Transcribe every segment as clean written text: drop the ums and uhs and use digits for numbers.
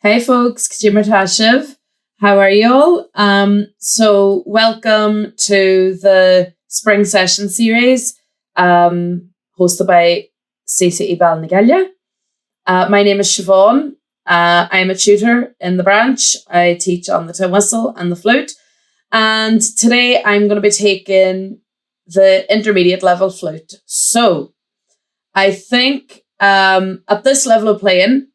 Hey folks, Kajima Tashiv. How are you all? So welcome to the Spring Session series hosted by CCE Balnagallia. My name is Siobhan. I'm a tutor in the branch. I teach on the tin whistle and the flute. And today I'm going to be taking the intermediate level flute. So I think at this level of playing,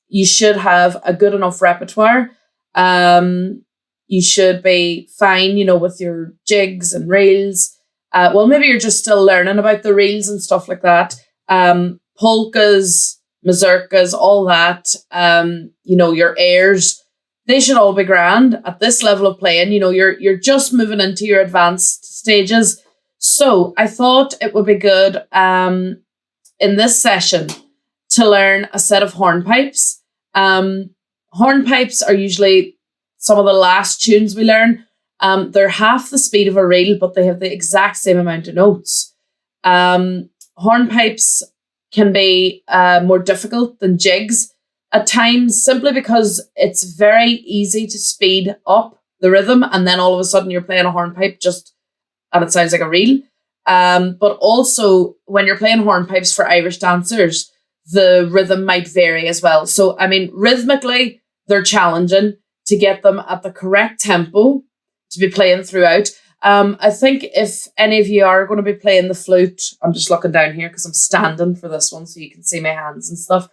you should have a good enough repertoire. You should be fine, with your jigs and reels. Maybe you're just still learning about the reels and stuff like that. Polkas, mazurkas, all that. Your airs, they should all be grand at this level of playing. You're just moving into your advanced stages. So I thought it would be good in this session to learn a set of hornpipes. Hornpipes are usually some of the last tunes we learn. They're half the speed of a reel, but they have the exact same amount of notes. Hornpipes can be more difficult than jigs at times, simply because it's very easy to speed up the rhythm, and then all of a sudden you're playing a hornpipe and it sounds like a reel. But also when you're playing hornpipes for Irish dancers, the rhythm might vary as well. So, rhythmically, they're challenging to get them at the correct tempo to be playing throughout. I think if any of you are going to be playing the flute, I'm just looking down here because I'm standing for this one so you can see my hands and stuff.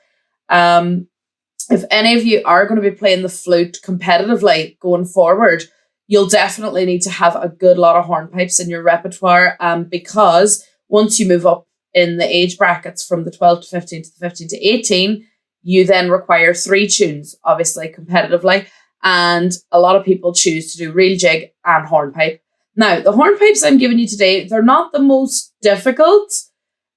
If any of you are going to be playing the flute competitively going forward, you'll definitely need to have a good lot of hornpipes in your repertoire, because once you move up in the age brackets from the 12 to 15 to the 15 to 18, you then require 3 tunes, obviously competitively. And a lot of people choose to do reel, jig and hornpipe. Now, the hornpipes I'm giving you today, they're not the most difficult.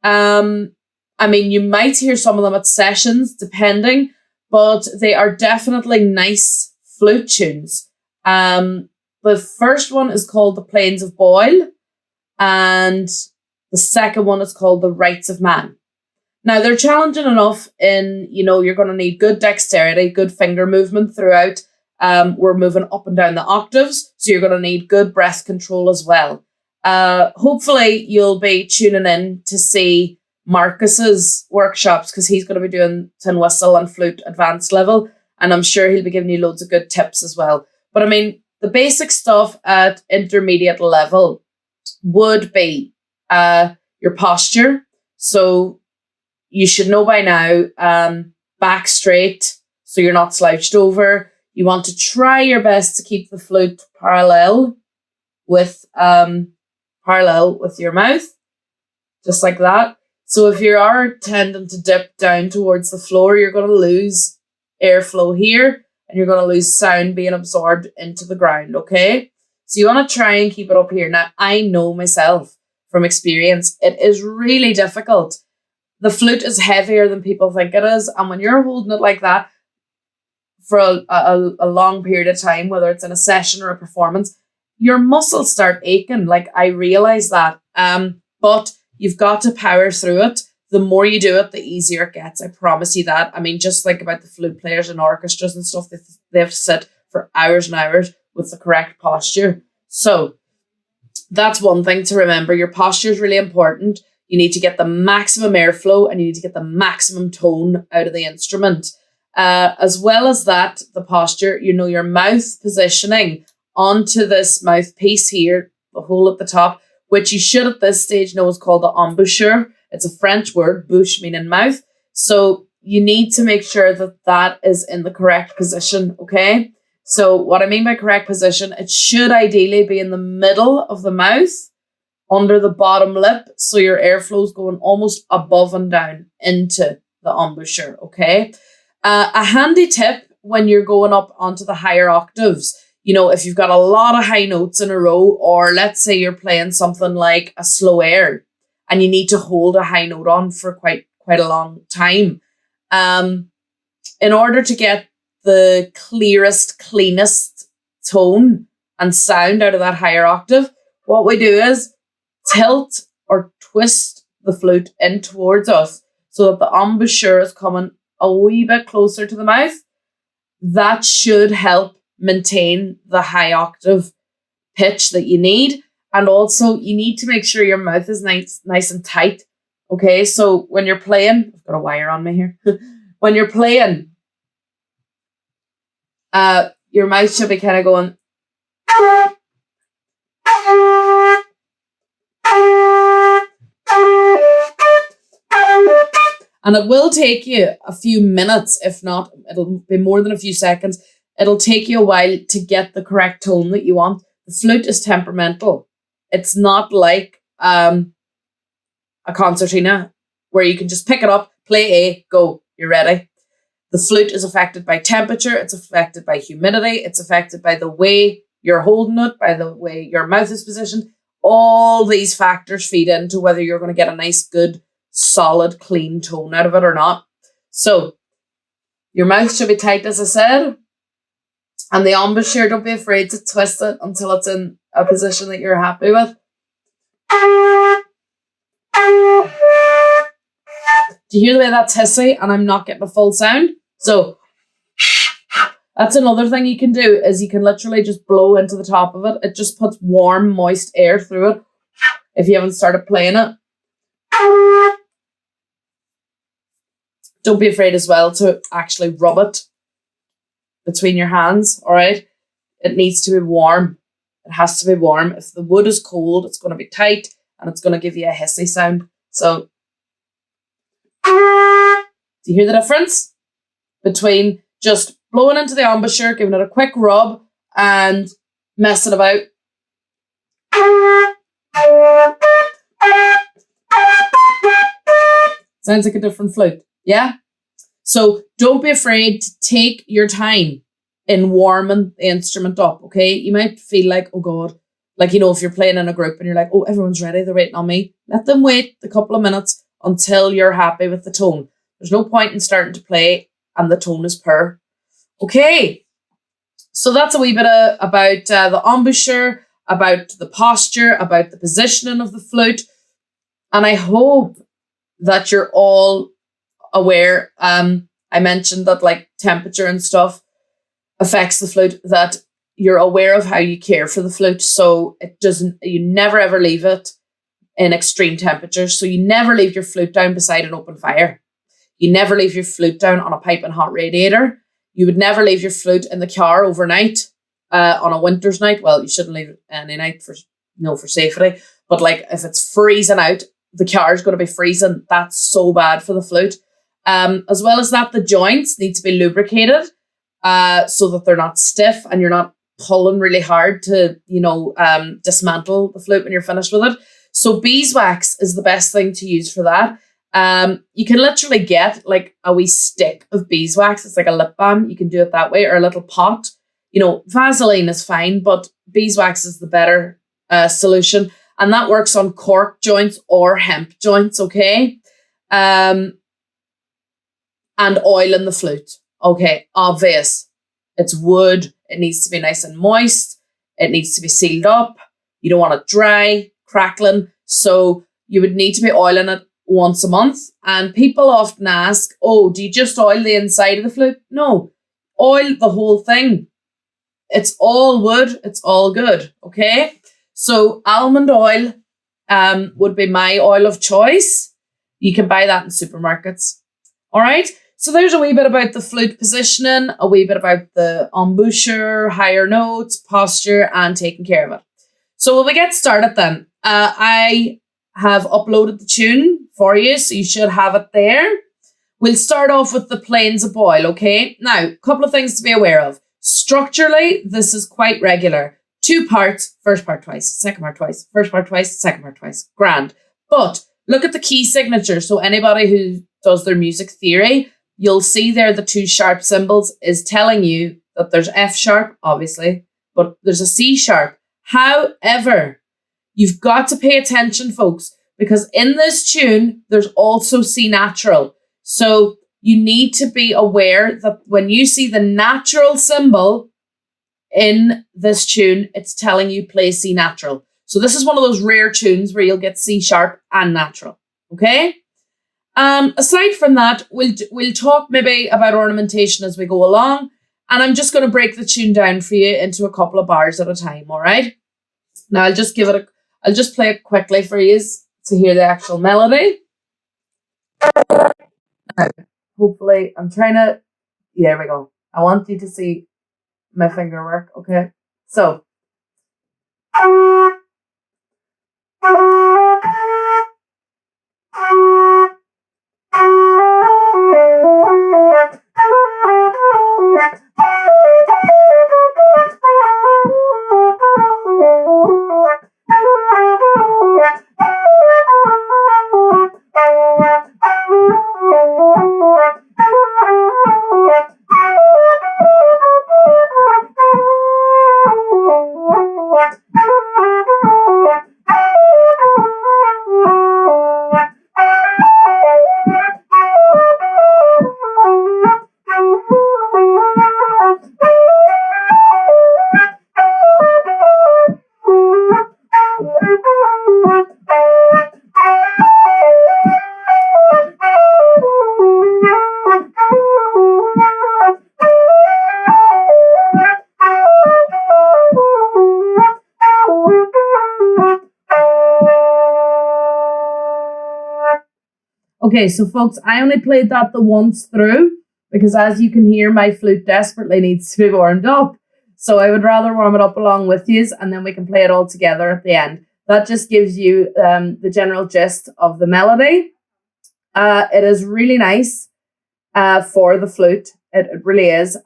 You might hear some of them at sessions, depending, but they are definitely nice flute tunes. The first one is called The Plains of Boyle, and the second one is called The Rights of Man. Now, they're challenging enough in, you're going to need good dexterity, good finger movement throughout. We're moving up and down the octaves, so you're going to need good breath control as well. Hopefully, you'll be tuning in to see Marcus's workshops, because he's going to be doing tin whistle and flute advanced level, and I'm sure he'll be giving you loads of good tips as well. But the basic stuff at intermediate level would be your posture. So you should know by now, back straight so you're not slouched over. You want to try your best to keep the flute parallel with your mouth, just like that. So if you are tending to dip down towards the floor, you're going to lose airflow here, and you're going to lose sound being absorbed into the ground, okay? So you want to try and keep it up here. Now, I know myself from experience, it is really difficult. The flute is heavier than people think it is, and when you're holding it like that for a long period of time, whether it's in a session or a performance, your muscles start aching. Like, I realize that. But you've got to power through it. The more you do it, the easier it gets. I promise you that. Just think about the flute players in orchestras and stuff. They have to sit for hours and hours with the correct posture. So that's one thing to remember. Your posture is really important. You need to get the maximum airflow, and you need to get the maximum tone out of the instrument. As well as that, the posture, your mouth positioning onto this mouthpiece here, the hole at the top, which you should at this stage know is called the embouchure. It's a French word, bouche meaning mouth. So you need to make sure that that is in the correct position, okay? So what I mean by correct position, it should ideally be in the middle of the mouth, under the bottom lip, so your airflow is going almost above and down into the embouchure, okay? A handy tip when you're going up onto the higher octaves, if you've got a lot of high notes in a row, or let's say you're playing something like a slow air and you need to hold a high note on for quite a long time. In order to get the cleanest tone and sound out of that higher octave, what we do is tilt or twist the flute in towards us so that the embouchure is coming a wee bit closer to the mouth. that should help maintain the high octave pitch that you need. And also you need to make sure your mouth is nice and tight. Okay, so when you're playing, I've got a wire on me here. When you're playing, your mouth should be kind of going. And it will take you a few minutes, if not, it'll be more than a few seconds. It'll take you a while to get the correct tone that you want. The flute is temperamental. It's not like a concertina where you can just pick it up, play A, go, you're ready. The flute is affected by temperature. It's affected by humidity. It's affected by the way you're holding it, by the way your mouth is positioned. All these factors feed into whether you're going to get a nice, good, solid, clean tone out of it or not. So your mouth should be tight, as I said. And the embouchure, don't be afraid to twist it until it's in a position that you're happy with. Do you hear the way that's hissy and I'm not getting a full sound? So that's another thing you can do, is you can literally just blow into the top of it. It just puts warm, moist air through it if you haven't started playing it. Don't be afraid as well to actually rub it between your hands, all right? It needs to be warm. It has to be warm. If the wood is cold, it's going to be tight and it's going to give you a hissy sound. So, do you hear the difference between just blowing into the embouchure, giving it a quick rub and messing about? Sounds like a different flute, yeah? So don't be afraid to take your time in warming the instrument up, okay? You might feel like, oh God, like, you know, if you're playing in a group and you're like, oh, everyone's ready, they're waiting on me. Let them wait a couple of minutes until you're happy with the tone. There's no point in starting to play and the tone is poor. Okay, so that's a wee bit about the embouchure, about the posture, about the positioning of the flute. And I hope that you're all aware. I mentioned that like temperature and stuff affects the flute, that you're aware of how you care for the flute. So you never ever leave it in extreme temperatures. So you never leave your flute down beside an open fire. You never leave your flute down on a piping hot radiator. You would never leave your flute in the car overnight on a winter's night. Well, you shouldn't leave it any night for safety. But like if it's freezing out, the car is going to be freezing. That's so bad for the flute. As well as that, the joints need to be lubricated so that they're not stiff and you're not pulling really hard to, dismantle the flute when you're finished with it. So beeswax is the best thing to use for that. You can literally get like a wee stick of beeswax. It's like a lip balm. You can do it that way, or a little pot. Vaseline is fine, but beeswax is the better solution. And that works on cork joints or hemp joints, okay? And oil in the flute. Okay, obvious. It's wood. It needs to be nice and moist. It needs to be sealed up. You don't want it dry, crackling. So you would need to be oiling it once a month. And people often ask, oh, do you just oil the inside of the flute? No, oil the whole thing. It's all wood. It's all good, okay? So almond oil would be my oil of choice. You can buy that in supermarkets. All right. So there's a wee bit about the flute positioning, a wee bit about the embouchure, higher notes, posture, and taking care of it. So will we get started then? I have uploaded the tune for you, so you should have it there. We'll start off with the plains of Boyle, okay? Now, a couple of things to be aware of. Structurally, this is quite regular. 2 parts, first part twice, second part twice, first part twice, second part twice. Grand. But look at the key signatures. So anybody who does their music theory, you'll see there the 2 sharp symbols is telling you that there's F sharp, obviously, but there's a C sharp. However, you've got to pay attention, folks, because in this tune, there's also C natural. So you need to be aware that when you see the natural symbol in this tune, it's telling you play C natural. So this is one of those rare tunes where you'll get C sharp and natural. Okay? Aside from that, we'll talk maybe about ornamentation as we go along. And I'm just going to break the tune down for you into a couple of bars at a time, all right? Now I'll just play it quickly for you to hear the actual melody. Now, hopefully, there we go. I want you to see my finger work, okay? So. Okay, so folks, I only played that the once through because as you can hear, my flute desperately needs to be warmed up. So I would rather warm it up along with you and then we can play it all together at the end. That just gives you the general gist of the melody. It is really nice for the flute. It really is.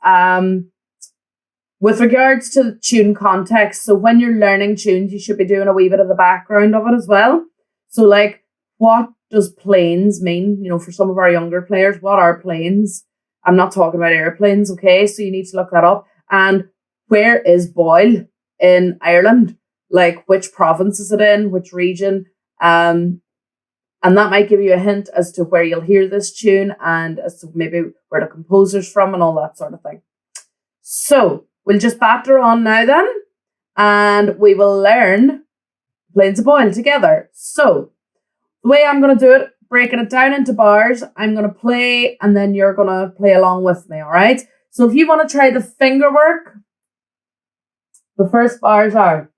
With regards to the tune context, so when you're learning tunes, you should be doing a wee bit of the background of it as well. So like, what does planes mean? You know, for some of our younger players, what are planes? I'm not talking about airplanes, okay? So you need to look that up. And where is Boyle in Ireland? Like, which province is it in? Which region? And that might give you a hint as to where you'll hear this tune and as to maybe where the composer's from and all that sort of thing. So we'll just batter on now then, and we will learn Plains of Boyle together. So the way I'm going to do it, breaking it down into bars, I'm going to play and then you're going to play along with me, all right? So if you want to try the finger work, the first bars are.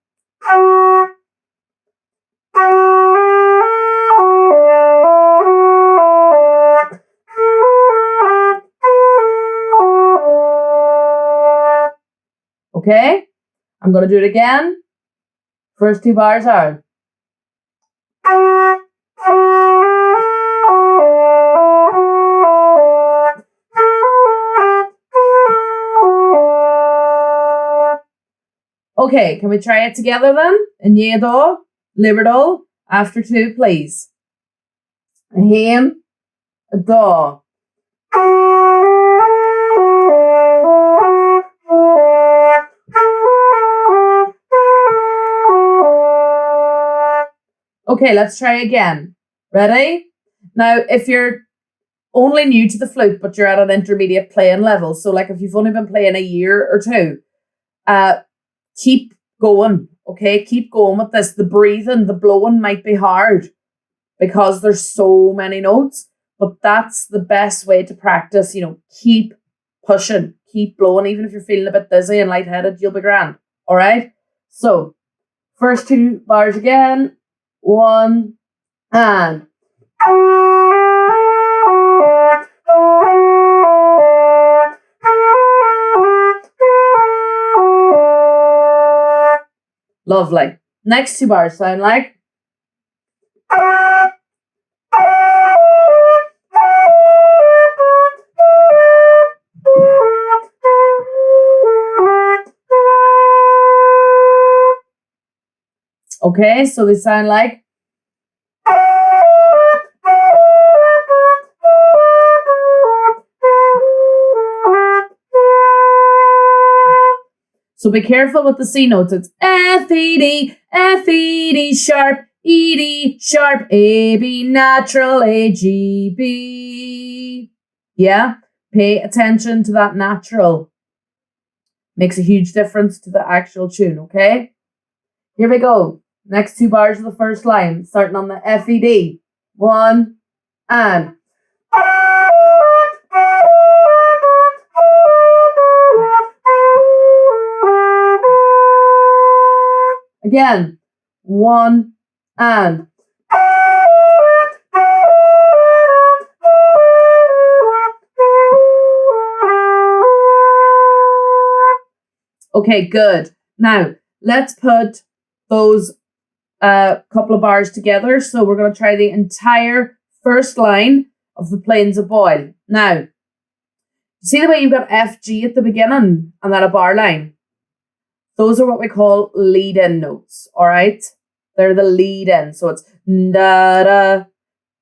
Okay, I'm going to do it again. First two bars are. Okay, can we try it together then? In Yedol, Liberdol, after two, please. A him, a daw. Okay, let's try again. Ready? Now, if you're only new to the flute, but you're at an intermediate playing level, so like if you've only been playing a year or two, keep going, okay? Keep going with this. The breathing, the blowing might be hard because there's so many notes, but that's the best way to practice, you know, keep pushing, keep blowing. Even if you're feeling a bit dizzy and lightheaded, you'll be grand, all right? So, first two bars again. One, and. Lovely. Next two bars sound like. Okay, so they sound like. So be careful with the C notes. It's F, E, D, F, E, D, sharp, E, D, sharp, A, B, natural, A, G, B. Yeah? Pay attention to that natural. Makes a huge difference to the actual tune, okay? Here we go. Next two bars of the first line, starting on the F, E, D. One, and. Again, 1 and. Okay, good. Now, let's put those couple of bars together. So we're going to try the entire first line of the Plains of Boyle. Now, see the way you've got F, G at the beginning and then a bar line? Those are what we call lead-in notes, all right? They're the lead-in. So it's da-da,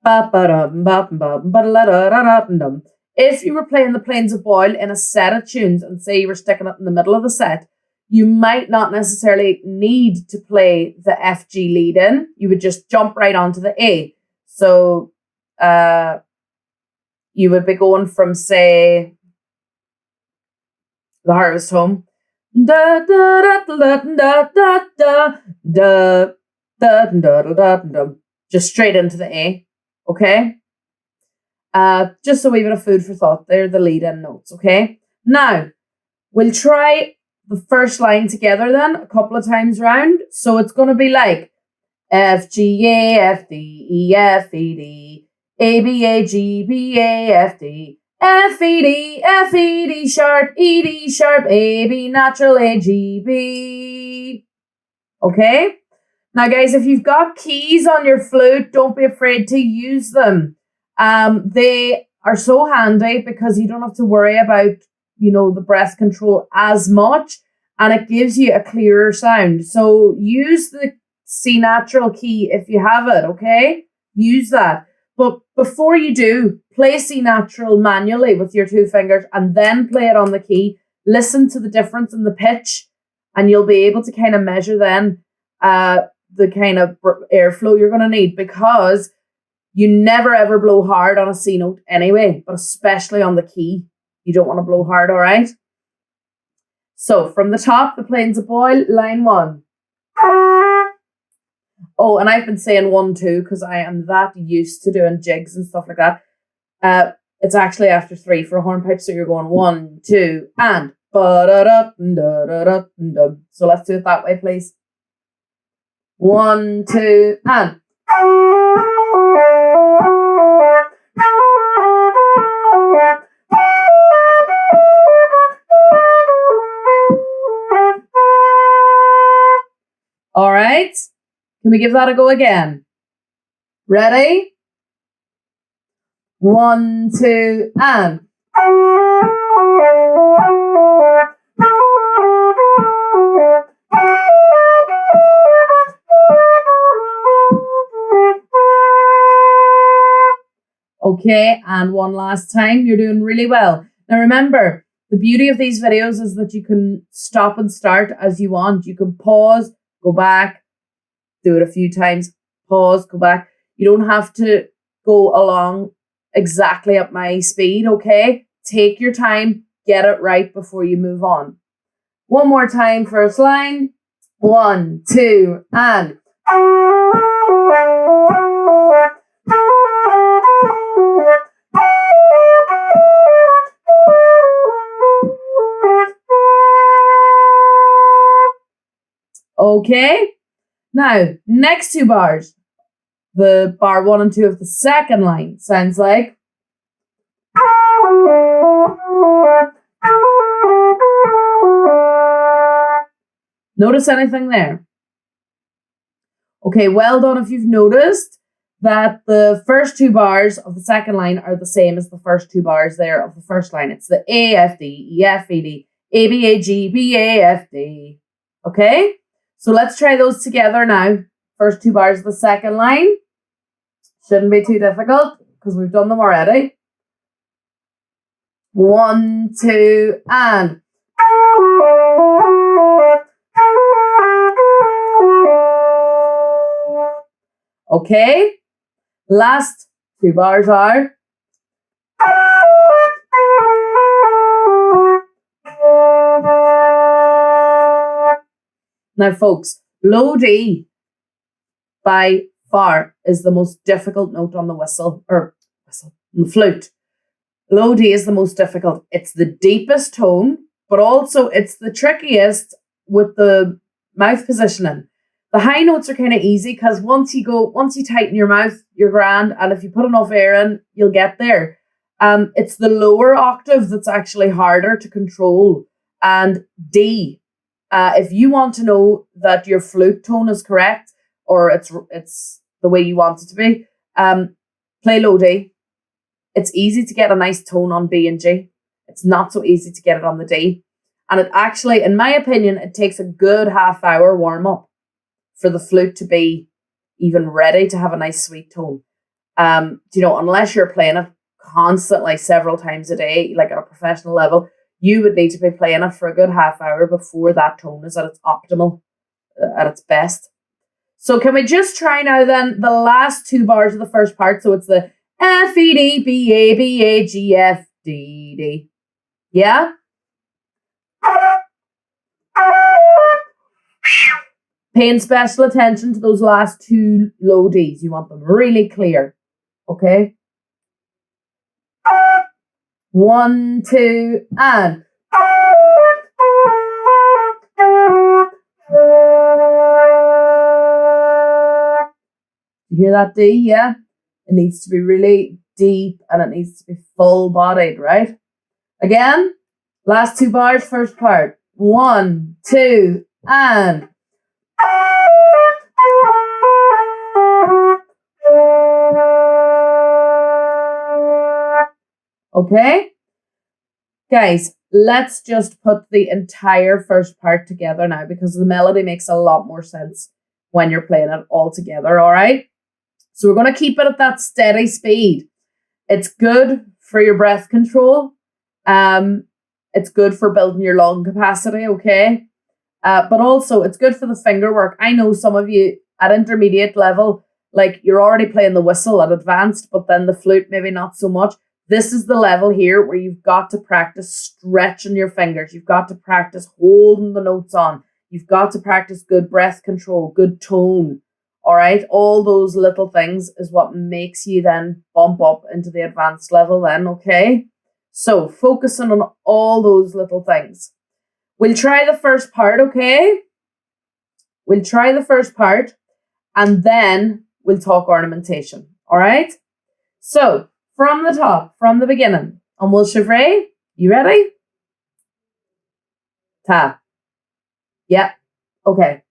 ba-ba-dum, ba-ba-dum, ba-da-da-da-da-dum. If you were playing the Plains of Boyle in a set of tunes and say you were sticking it in the middle of the set, you might not necessarily need to play the F, G lead-in. You would just jump right onto the A. So you would be going from, say, The Harvest Home. Da da da da da da da da da da da da, just straight into the A, okay? Just a wee bit of food for thought. They're the lead-in notes, okay? Now, we'll try the first line together then a couple of times round. So it's going to be like F, G, A, F, D, E, F, E, D, A, B, A, G, B, A, F, D, F, E, D, F, E, D sharp, E, D sharp, A, B natural, A, G, B. Okay? Now, guys, if you've got keys on your flute, don't be afraid to use them. They are so handy because you don't have to worry about, the breath control as much, and it gives you a clearer sound. So use the C natural key if you have it, okay? Use that. But before you do, play C natural manually with your 2 fingers and then play it on the key. Listen to the difference in the pitch, and you'll be able to kind of measure then the kind of airflow you're going to need, because you never ever blow hard on a C note anyway, but especially on the key. You don't want to blow hard, all right? So from the top, the Plains of Boyle, line 1. Oh, and I've been saying 1, 2 because I am that used to doing jigs and stuff like that. It's actually after 3 for a hornpipe, so you're going 1, 2, and. So let's do it that way, please. 1, 2, and. All right. Can we give that a go again? Ready? 1, 2, and. Okay, and one last time. You're doing really well. Now remember, the beauty of these videos is that you can stop and start as you want. You can pause, go back, do it a few times, pause, go back. You don't have to go along exactly at my speed, okay? Take your time, get it right before you move on. One more time, first line. 1, 2, and. Okay, now next 2 bars, the bar 1 and 2 of the second line sounds like. Notice anything there? Okay, well done if you've noticed that the first 2 bars of the second line are the same as the first 2 bars there of the first line. It's the A, F, D, E, F, E, D, A, B, A, G, B, A, F, D. Okay? So let's try those together now. First 2 bars of the second line. Shouldn't be too difficult because we've done them already. 1, 2, and. Okay. Last 2 bars are. Now, folks, low D by far is the most difficult note on the on the flute. Low D is the most difficult. It's the deepest tone, but also it's the trickiest with the mouth positioning. The high notes are kind of easy because once you tighten your mouth, you're grand. And if you put enough air in, you'll get there. It's the lower octave that's actually harder to control. And D, if you want to know that your flute tone is correct or it's the way you want it to be, play low D. It's easy to get a nice tone on B and G. It's not so easy to get it on the D. And it actually, in my opinion, it takes a good half-hour warm-up for the flute to be even ready to have a nice sweet tone. Unless you're playing it constantly several times a day, like at a professional level, you would need to be playing it for a good half hour before that tone is at its optimal, at its best. So can we just try now then the last 2 bars of the first part? So it's the F, E, D, B, A, B, A, G, F, D, D. Yeah? Paying special attention to those last 2 low Ds. You want them really clear. Okay? 1, 2, and. You hear that D? Yeah? It needs to be really deep and it needs to be full bodied, right? Again, last 2 bars, first part. 1, 2, and. Okay? Guys, let's just put the entire first part together now because the melody makes a lot more sense when you're playing it all together, all right? So we're going to keep it at that steady speed. It's good for your breath control. It's good for building your lung capacity, okay? But also, it's good for the finger work. I know some of you at intermediate level, like you're already playing the whistle at advanced, but then the flute maybe not so much. This is the level here where you've got to practice stretching your fingers. You've got to practice holding the notes on. You've got to practice good breath control, good tone. All right, all those little things is what makes you then bump up into the advanced level then, okay? So focusing on all those little things. We'll try the first part, okay? We'll try the first part and then we'll talk ornamentation, all right? So from the top, from the beginning, and we'll chevre. You ready? Ta. Yep. Okay.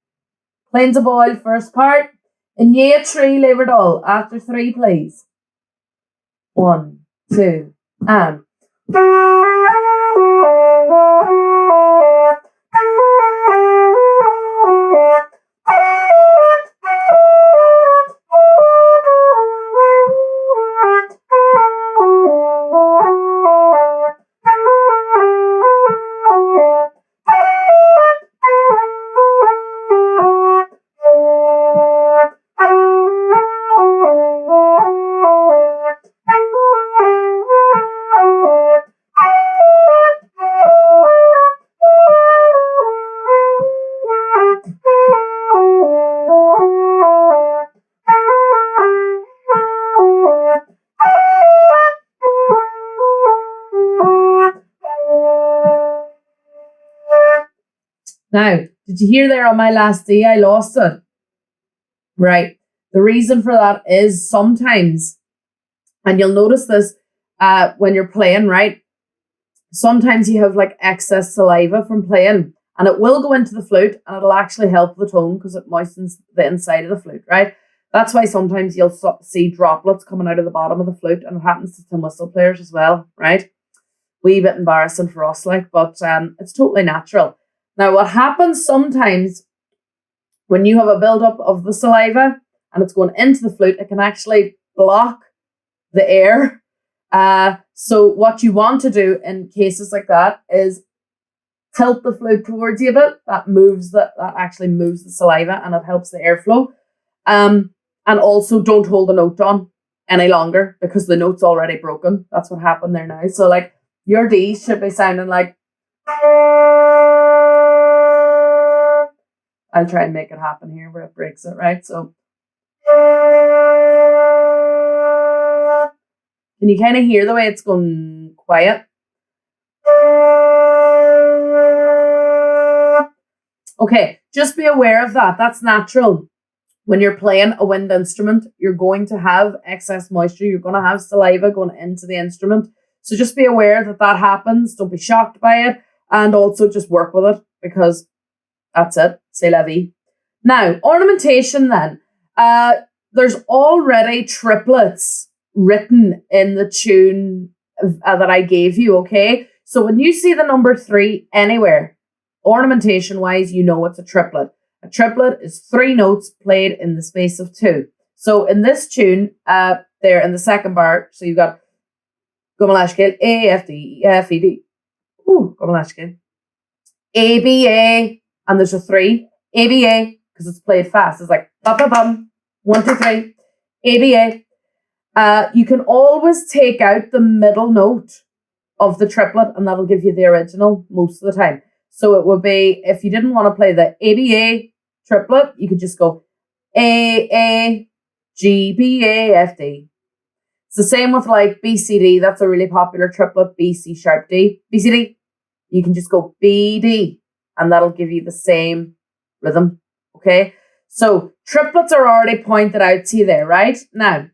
Plains of boil, first part. In year 3, leave it all. After 3, please. 1, 2, and. Now, did you hear there on my last D, I lost it? Right. The reason for that is sometimes, and you'll notice this when you're playing, right? Sometimes you have like excess saliva from playing and it will go into the flute and it'll actually help the tone because it moistens the inside of the flute, right? That's why sometimes you'll see droplets coming out of the bottom of the flute, and it happens to some whistle players as well, right? Wee bit embarrassing for us, like, but it's totally natural. Now, what happens sometimes when you have a buildup of the saliva and it's going into the flute, it can actually block the air. So what you want to do in cases like that is tilt the flute towards you a bit. That actually moves the saliva and it helps the airflow. And also don't hold the note on any longer because the note's already broken. That's what happened there now. So like your D should be sounding like. I'll try and make it happen here where it breaks it, right? So can you kind of hear the way it's going quiet? Okay, just be aware of that. That's natural. When you're playing a wind instrument, you're going to have excess moisture. You're going to have saliva going into the instrument. So just be aware that that happens. Don't be shocked by it. And also just work with it because that's it. C'est la vie. Now, ornamentation then. There's already triplets written in the tune that I gave you, okay? So when you see the number 3 anywhere, ornamentation-wise, you know it's a triplet. A triplet is 3 notes played in the space of 2. So in this tune, there in the second bar, so you've got Gomalashkil, A, F, D, E, F, E, D. Ooh, Gomalashkil. A, B, A, and there's a 3. A, B, A, because it's played fast. It's like, bum, 1, 2, 3. A, B, A. You can always take out the middle note of the triplet, and that'll give you the original most of the time. So it would be, if you didn't want to play the ABA triplet, you could just go A, G, B, A, F, D. It's the same with like B, C, D. That's a really popular triplet, B, C sharp, D. B, C, D. You can just go B, D, and that'll give you the same rhythm, okay? So triplets are already pointed out to you there, right? Now,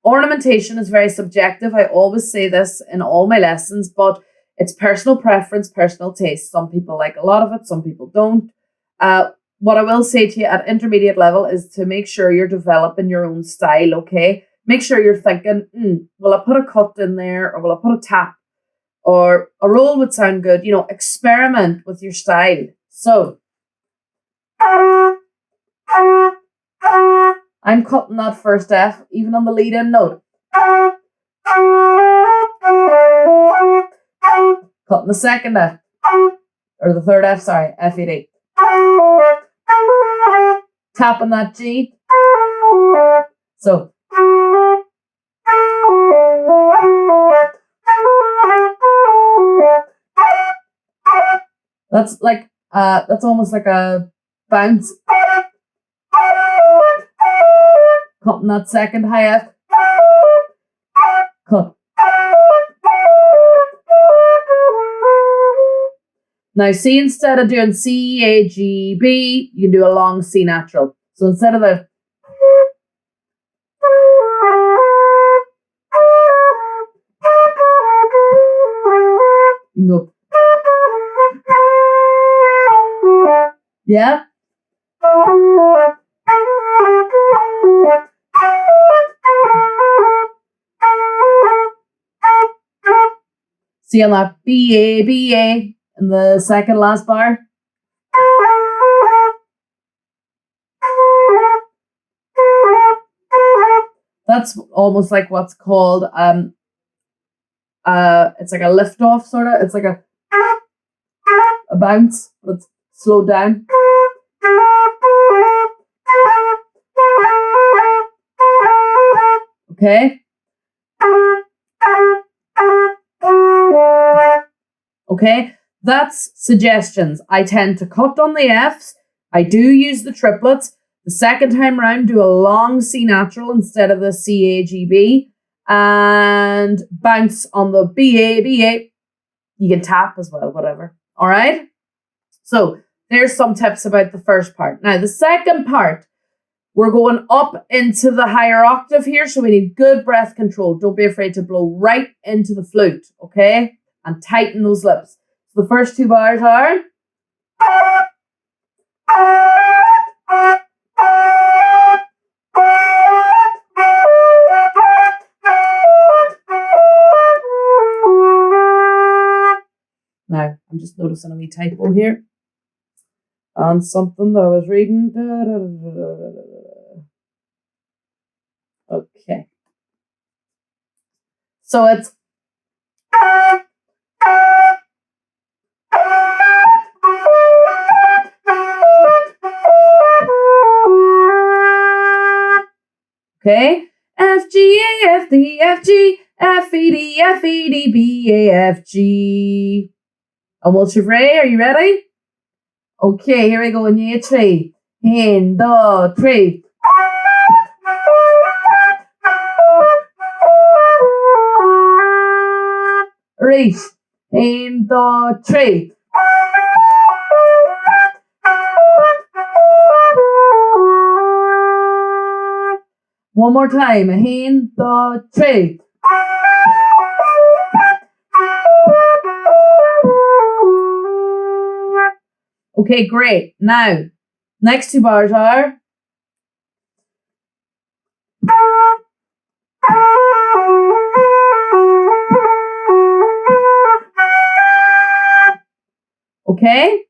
ornamentation is very subjective. I always say this in all my lessons, but it's personal preference, personal taste. Some people like a lot of it, some people don't. What I will say to you at intermediate level is to make sure you're developing your own style, okay? Make sure you're thinking, will I put a cut in there, or will I put a tap? Or a roll would sound good. You know, experiment with your style. So, I'm cutting that first F, even on the lead-in note. Cutting the second F, or the third F, sorry, F, E, D. Tapping that G. So, that's like, that's almost like a bounce. Cutting that second high F. Cut. Now, see, instead of doing C, A, G, B, you can do a long C natural. So instead of the you can go, yeah? See on that B, A in the second last bar? That's almost like what's called, it's like a lift off sort of. It's like a bounce, but it's slowed down. Okay? Okay, that's suggestions. I tend to cut on the Fs. I do use the triplets. The second time round, do a long C natural instead of the C, A, G, B. And bounce on the B, A. You can tap as well, whatever. All right? So there's some tips about the first part. Now, the second part, we're going up into the higher octave here, so we need good breath control. Don't be afraid to blow right into the flute, okay? And tighten those lips. So the first 2 bars are... Now, I'm just noticing a wee typo here on something that I was reading. Okay. So it's... Okay? F, G, A, F, D, F, G, F, E, D, F, E, D, B, A, F, G. Embouchure, are you ready? Okay, here we go. In year 3. 1, 2, 3. Reach. 1, 2, 3. One more time. 1, 2, 3. Okay, great. Now, next 2 bars are. Okay?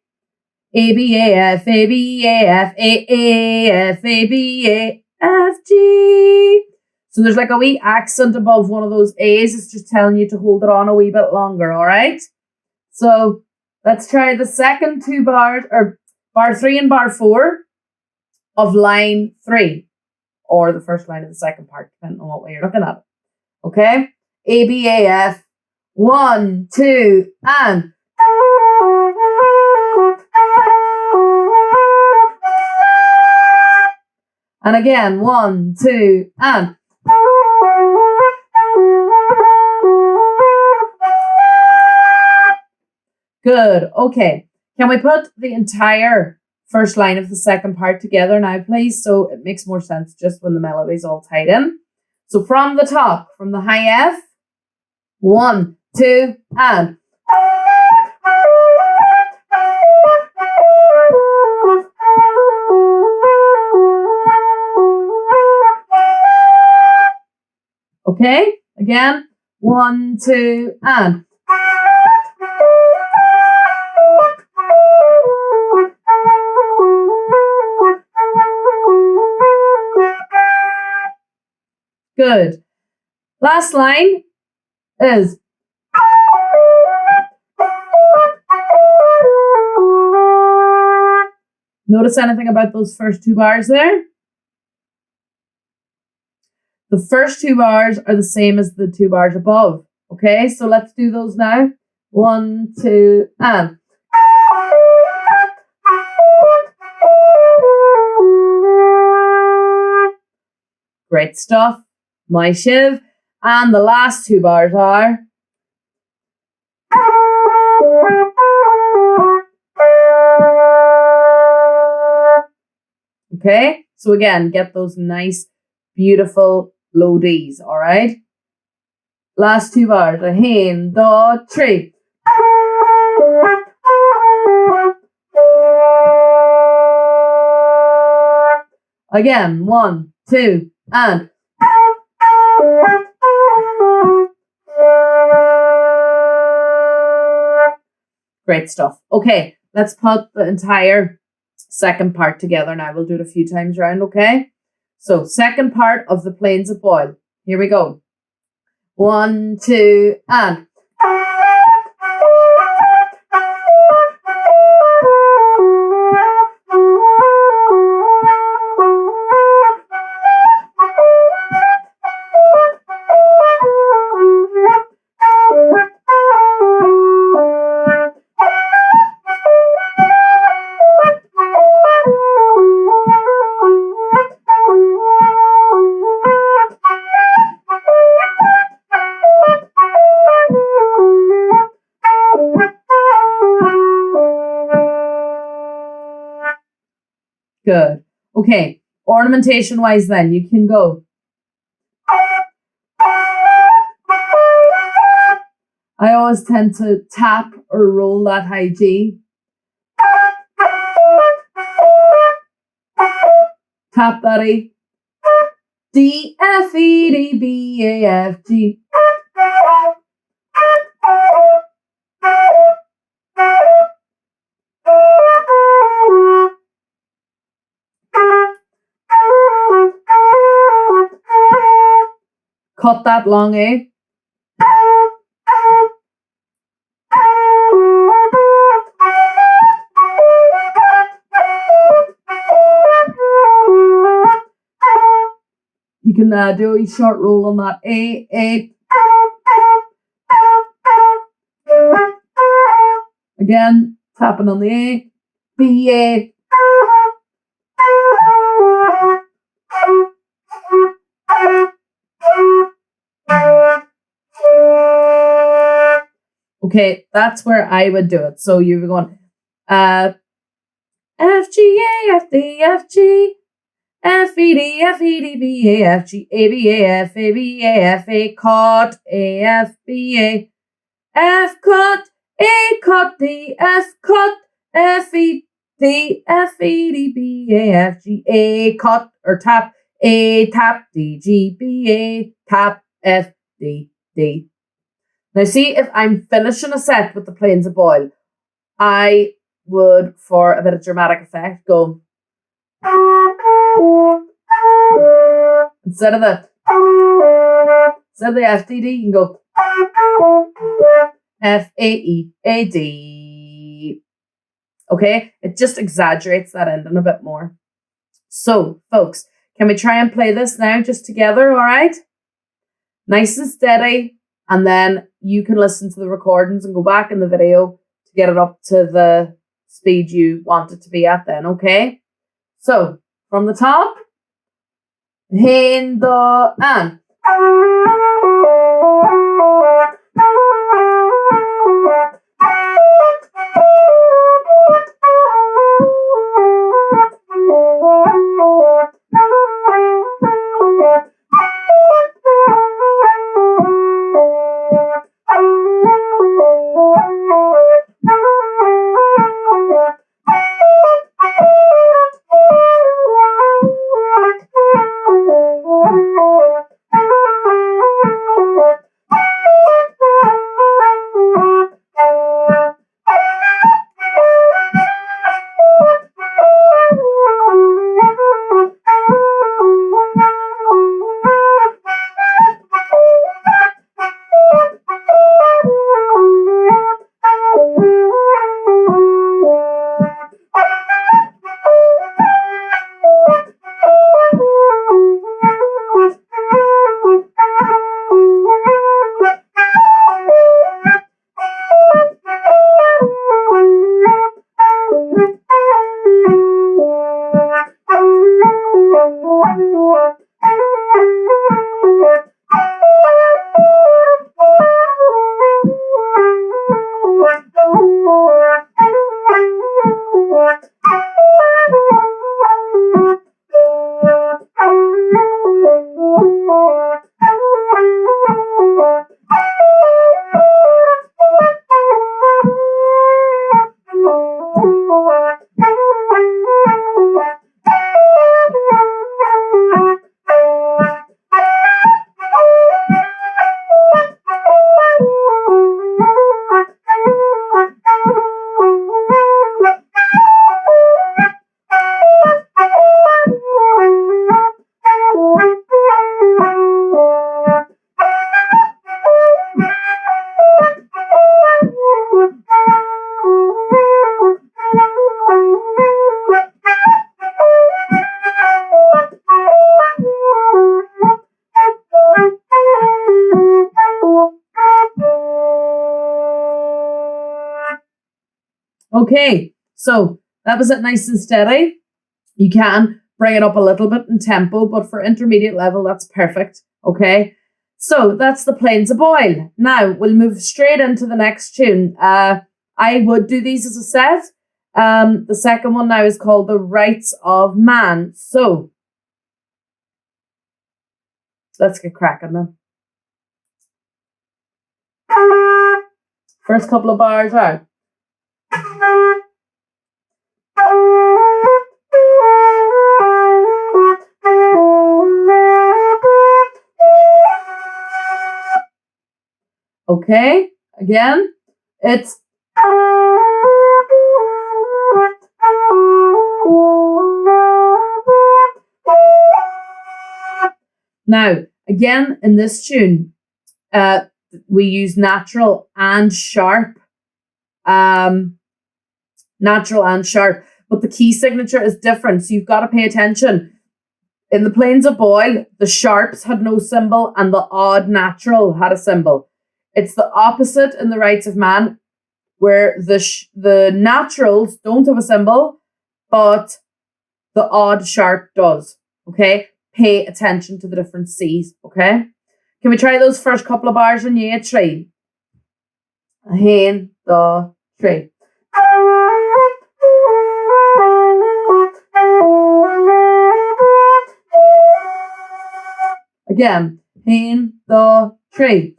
A, B, A, F, A, B, A, F, A, F, A, B, A, F, G. So there's like a wee accent above one of those A's. It's just telling you to hold it on a wee bit longer, all right? So let's try the second 2 bars, or bar 3 and bar 4 of line 3, or the first line of the second part, depending on what way you're looking at it. Okay? A, B, A, F. 1, 2, and. And again, 1, 2, and. Good. Okay. Can we put the entire first line of the second part together now, please? So it makes more sense just when the melody's all tied in. So from the top, from the high F, 1, 2, and. Okay, again, 1, 2, and. Good. Last line is. Notice anything about those first 2 bars there? The first 2 bars are the same as the 2 bars above. Okay, so let's do those now. 1, 2, and. Great stuff. My Shiv. And the last 2 bars are. Okay, so again, get those nice, beautiful low Ds, all right? Last 2 bars. 1, 2, 3. Again, 1, 2, and. Great stuff. Okay, let's put the entire second part together now. We'll do it a few times around, okay? So, second part of the Plains of Boyle. Here we go. 1, 2, and. Good. Okay, ornamentation wise then, you can go. I always tend to tap or roll that high G. Tap that E. D, F, E, D, B, A, F, G. Cut that long A. You can do a short roll on that A. Again, tapping on the A. B, A. Okay, that's where I would do it. So you're going F, G, A, F, D, F, G, F E D F E D B A F G A B A F A B A F A cot A F B A F cot A cot D F cot F E D F E D B A F G A cot or tap A tap D G B A tap F D D. Now see, if I'm finishing a set with the Plains of Boyle, I would, for a bit of dramatic effect, go instead of the FDD, you can go FAEAD. Okay, it just exaggerates that ending a bit more. So, folks, can we try and play this now just together? All right, nice and steady, and then you can listen to the recordings and go back in the video to get it up to the speed you want it to be at. Then, okay. So, from the top, hin, do, and. Okay, so that was it, nice and steady. You can bring it up a little bit in tempo, but for intermediate level, that's perfect. Okay, so that's the Plains of Boyle. Now we'll move straight into the next tune. I would do these as a set. The second one now is called The Rights of Man. So let's get cracking then. First couple of bars out. Okay, again, it's now, again, in this tune, we use natural and sharp. Natural and sharp, but the key signature is different, so you've got to pay attention. In the Plains of Boyle, the sharps had no symbol and the odd natural had a symbol. It's the opposite in the Rights of Man, where the naturals don't have a symbol, but the odd sharp does. Okay, pay attention to the different C's. Okay, can we try those first couple of bars on year 3? Hen, the, 3. Again, 1, 2, 3.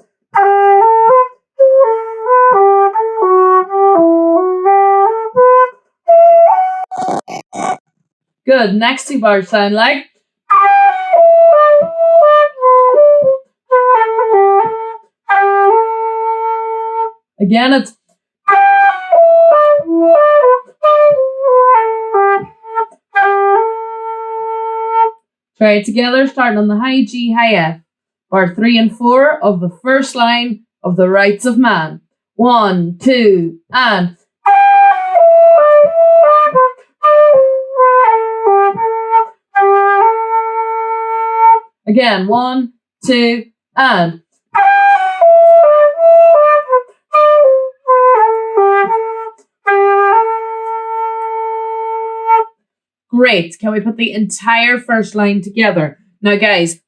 Good. Next 2 bars sound like. Again, it's. Try it together, starting on the high G, high F. Bar 3 and 4 of the first line of the Rights of Man. 1, 2, and. Again, 1, 2, and. Great. Can we put the entire first line together? Now, guys,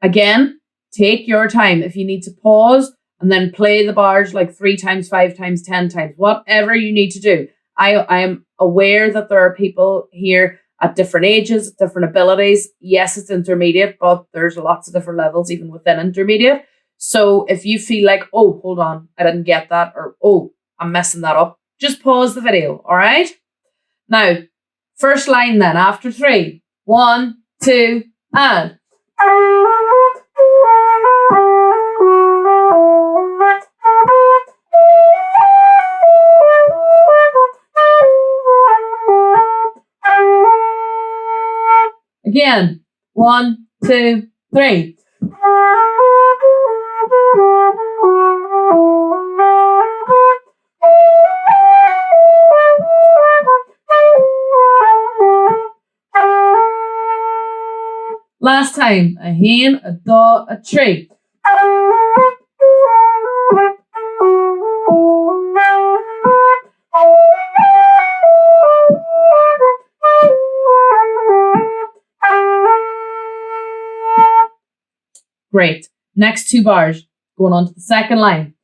again, take your time. If you need to pause and then play the bars like 3 times, 5 times, 10 times, whatever you need to do. I am aware that there are people here at different ages, different abilities. Yes, it's intermediate, but there's lots of different levels even within intermediate. So if you feel like, oh, hold on, I didn't get that, or oh, I'm messing that up, just pause the video, all right? Now, first line then, after 3. 1, 2, and. Again, 1, 2, 3. Last time, a hen, a daw, a tree. Great. Next 2 bars, going on to the second line.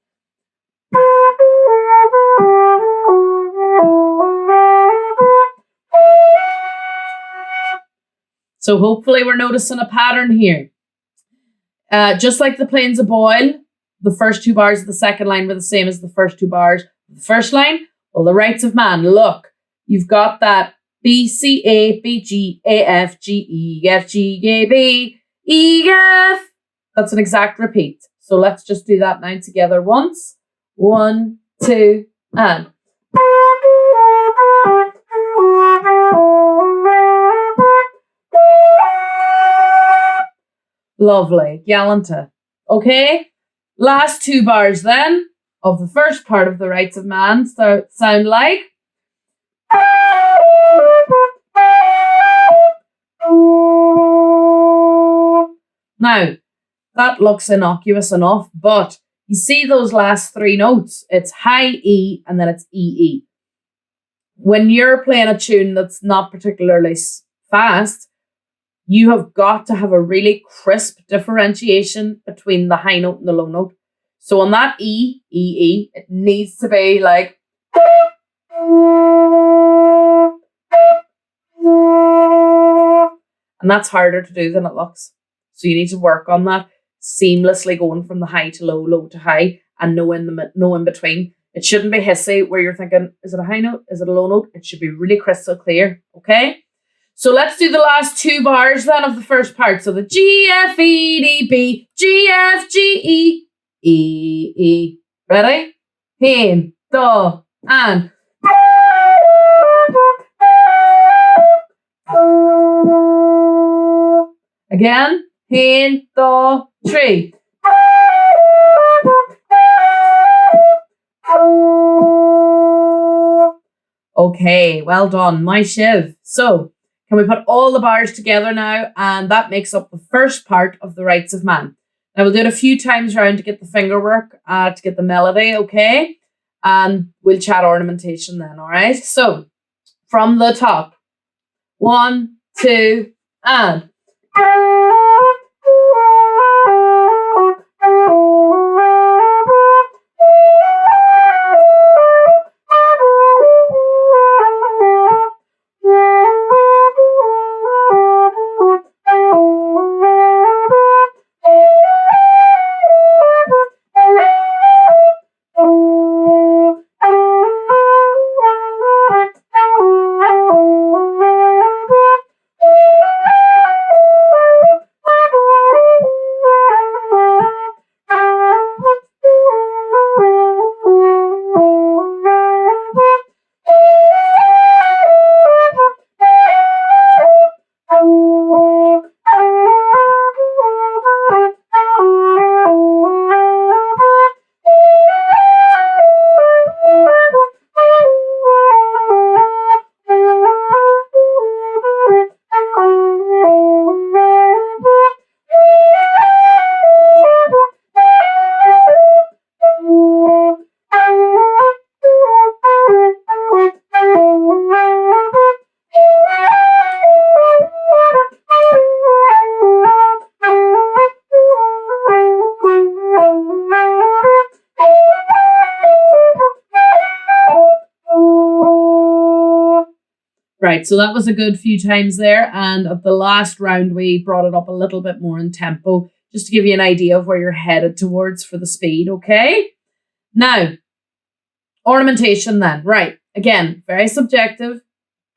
So hopefully we're noticing a pattern here. Just like the Plains of Boyle, the first 2 bars of the second line were the same as the first 2 bars of the first line. Well, the Rights of Man, look, you've got that B, C, A, B, G, A, F, G, E, F, G, A, B, E, F. That's an exact repeat. So let's just do that now together once. 1, 2, and. Lovely. Gallanta. Okay? Last 2 bars then of the first part of the Rights of Man sound like. Now, that looks innocuous enough, but you see those last 3 notes? It's high E and then it's EE. When you're playing a tune that's not particularly fast, you have got to have a really crisp differentiation between the high note and the low note. So on that E, EE, it needs to be like. And that's harder to do than it looks. So you need to work on that, seamlessly going from the high to low, low to high, and no in between. It shouldn't be hissy where you're thinking, is it a high note? Is it a low note? It should be really crystal clear, okay? So let's do the last 2 bars then of the first part. So the G, F, E, D, B, G, F, G, E, E, E. Ready? Hen, daw, and. Again, hen, daw, tree. Okay, well done, my Shiv. So, can we put all the bars together now? And that makes up the first part of the Rights of Man. Now, we'll do it a few times around to get the finger work, to get the melody, okay? And we'll chat ornamentation then, all right? So, from the top. 1, 2, and. Right, so that was a good few times there. And at the last round, we brought it up a little bit more in tempo, just to give you an idea of where you're headed towards for the speed, okay? Now, ornamentation then. Right, again, very subjective.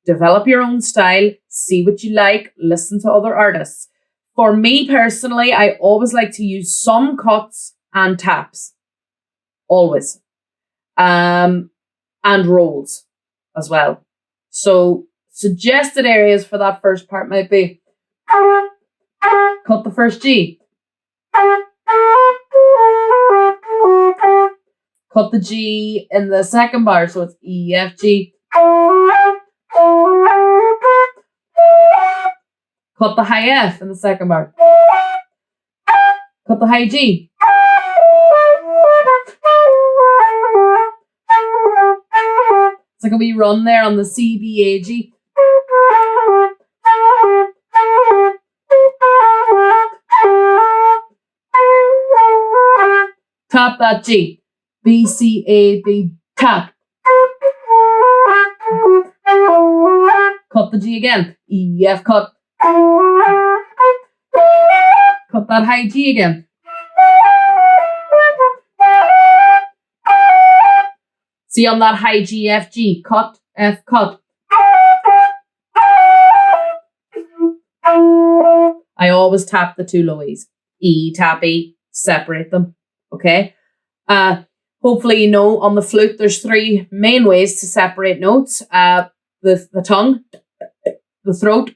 Develop your own style, see what you like, listen to other artists. For me personally, I always like to use some cuts and taps. Always. And rolls as well. So suggested areas for that first part might be cut the first G. Cut the G in the second bar, so it's E, F, G. Cut the high F in the second bar. Cut the high G. It's like a wee run there on the C, B, A, G. Tap that G. B, C, A, B, tap. Cut the G again. E, F, cut. Cut that high G again. See on that high G, F, G, cut, F, cut. I always tap the two low E's. E, tap E, separate them. Okay. Hopefully you know on the flute there's three main ways to separate notes. The tongue, the throat.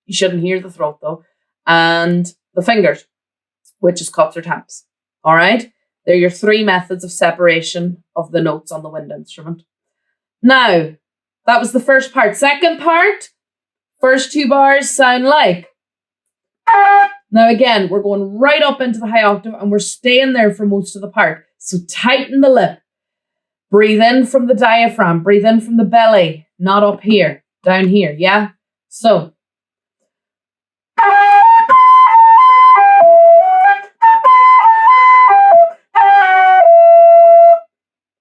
You shouldn't hear the throat though. And the fingers, which is cups or taps. All right. They're your three methods of separation of the notes on the wind instrument. Now, that was the first part. Second part, first two bars sound like. Now again, we're going right up into the high octave and we're staying there for most of the part. So tighten the lip. Breathe in from the diaphragm. Breathe in from the belly. Not up here. Down here, yeah? So.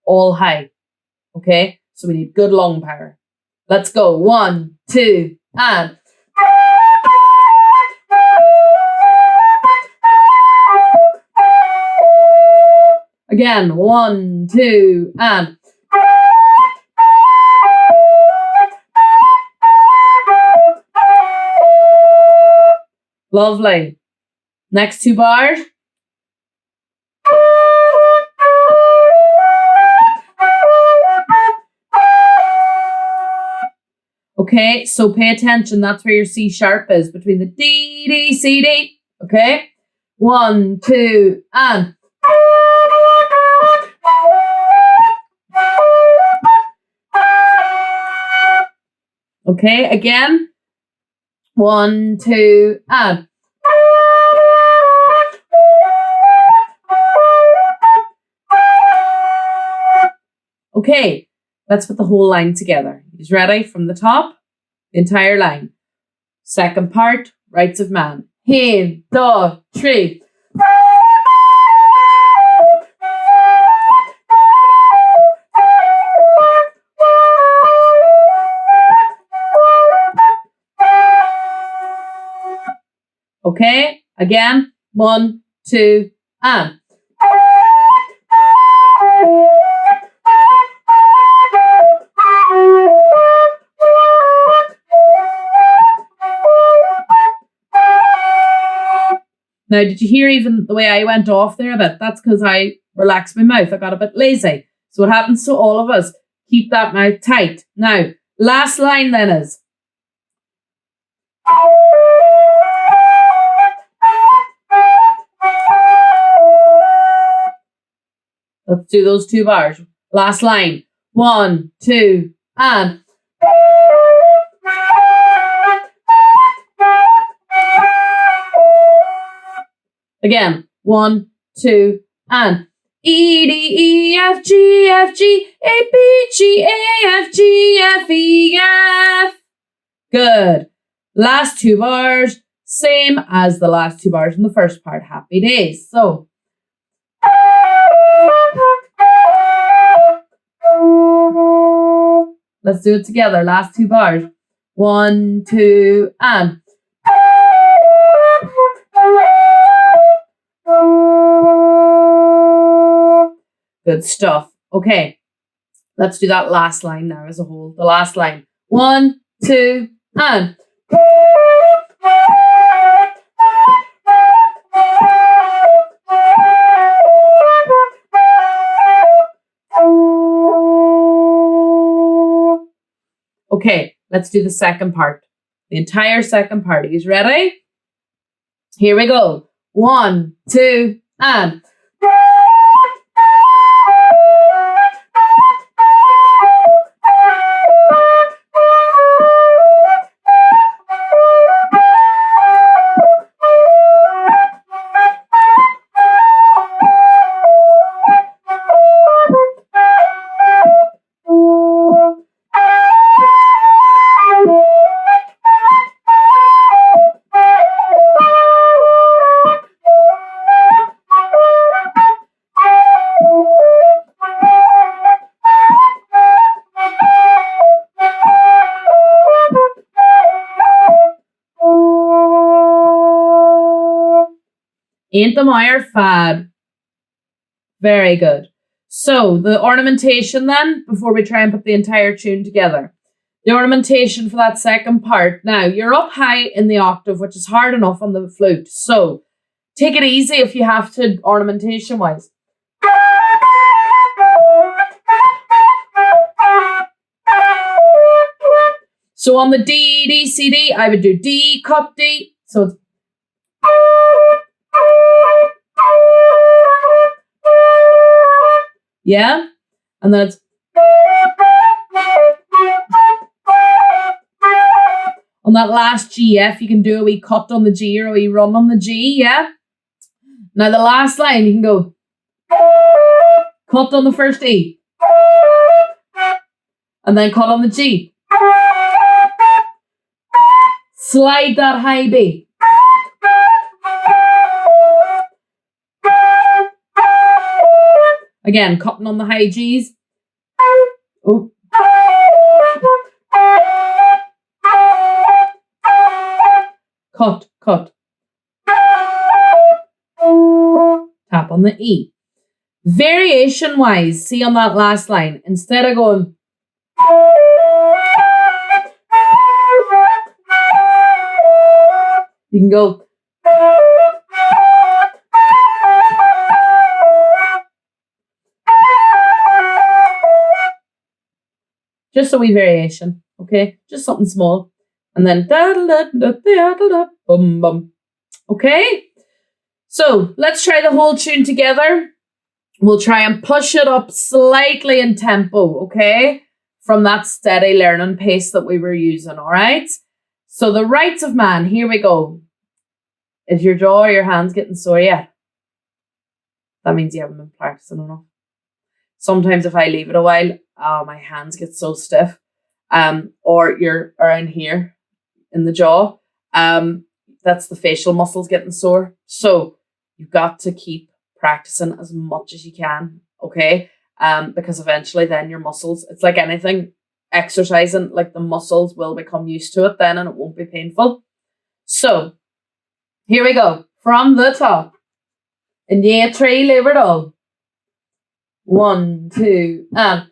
All high. Okay? So we need good lung power. Let's go. 1, 2, and. Again, 1, 2, and. Lovely. Next two bars. Okay, so pay attention. That's where your C sharp is, between the D, D, C, D. Okay? 1, 2, and. Okay, again. 1, 2, and. Okay, let's put the whole line together. Is ready? From the top, the entire line. Second part, Rights of Man. 1, 2, 3. Okay, again, 1, 2, and. Now, did you hear even the way I went off there a bit? That's because I relaxed my mouth. I got a bit lazy. So what happens to all of us? Keep that mouth tight. Now, last line then is. Let's do those two bars. Last line. 1, 2, and. Again. 1, 2, and. E, D, E, F, G, F, G, A, B, G, A, F, G, F, E, F. Good. Last two bars. Same as the last two bars in the first part. Happy days. So. Let's do it together. Last two bars. 1, 2, and. Good stuff. Okay, let's do that last line now as a whole. The last line. 1, 2, and. Okay, let's do the second part. The entire second part. Are you ready? Here we go. 1, 2, and. Ain't the Meyer fad. Very good. So the ornamentation then, before we try and put the entire tune together. The ornamentation for that second part. Now, you're up high in the octave, which is hard enough on the flute. So take it easy if you have to, ornamentation-wise. So on the D, D, C, D, I would do D, cut D. So it's yeah, and then it's on that last G F, you can do a wee cut on the G or a wee run on the G, yeah? Now the last line, you can go cut on the first E, and then cut on the G. Slide that high B. Again, cutting on the high Gs. Oh. Cut, cut. Tap on the E. Variation-wise, see on that last line, instead of going you can go just a wee variation, okay? Just something small. And then bum bum. Okay? So let's try the whole tune together. We'll try and push it up slightly in tempo, okay? From that steady learning pace that we were using, all right? So the Rights of Man, here we go. Is your jaw or your hands getting sore yet? That means you haven't been practicing enough. Sometimes if I leave it a while, my hands get so stiff. Or you're around here in the jaw. That's the facial muscles getting sore. So you've got to keep practicing as much as you can, okay? Because eventually then your muscles, it's like anything, exercising, like the muscles will become used to it then and it won't be painful. So here we go. From the top. In the A3 lever all. 1, 2, and.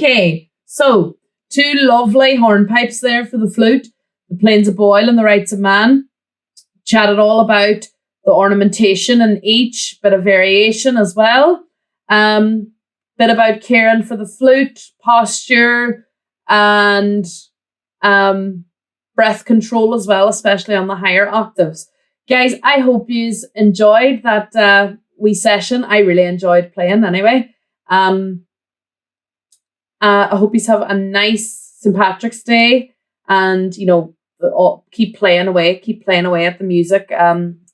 Okay, so 2 lovely hornpipes there for the flute, the Plains of Boyle and the Rights of Man. Chatted all about the ornamentation in each, bit of variation as well. Bit about caring for the flute, posture, and breath control as well, especially on the higher octaves. Guys, I hope you enjoyed that wee session. I really enjoyed playing anyway. I hope you have a nice St. Patrick's Day, and keep playing away at the music.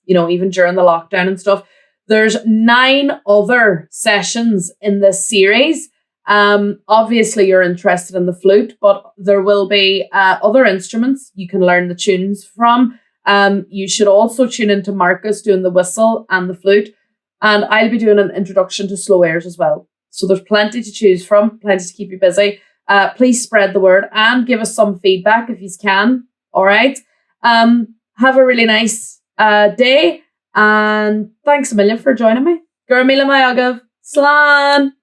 Even during the lockdown and stuff. There's 9 other sessions in this series. Obviously you're interested in the flute, but there will be other instruments you can learn the tunes from. You should also tune into Marcus doing the whistle and the flute, and I'll be doing an introduction to slow airs as well. So there's plenty to choose from, plenty to keep you busy. Please spread the word and give us some feedback if you can. All right. Have a really nice day, and thanks a million for joining me. Gur mila mai agav. Slán!